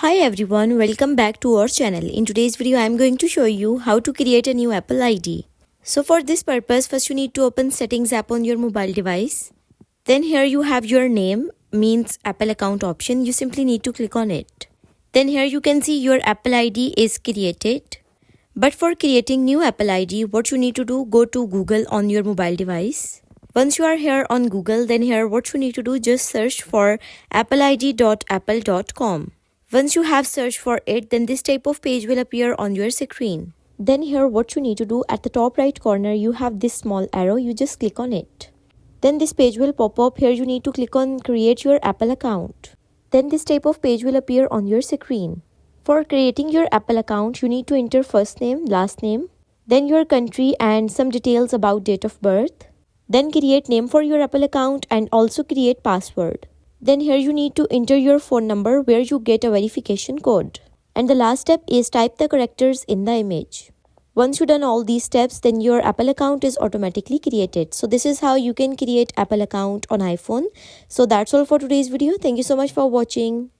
Hi everyone, welcome back to our channel. In today's video, I am going to show you how to create a new Apple ID. So for this purpose, first you need to open Settings app on your mobile device. Then here you have your name, means Apple account option. You simply need to click on it. Then here you can see your Apple ID is created. But for creating new Apple ID, what you need to do, go to Google on your mobile device. Once you are here on Google, then here what you need to do, just search for appleid.apple.com. Once you have searched for it, then this type of page will appear on your screen. Then here what you need to do, at the top right corner you have this small arrow, you just click on it. Then this page will pop up. Here you need to click on create your Apple account. Then this type of page will appear on your screen. For creating your Apple account, you need to enter first name, last name, then your country and some details about date of birth. Then create name for your Apple account and also create password. Then here you need to enter your phone number where you get a verification code. And the last step is type the characters in the image. Once you've done all these steps, then your Apple account is automatically created. So this is how you can create Apple account on iPhone. So that's all for today's video. Thank you so much for watching.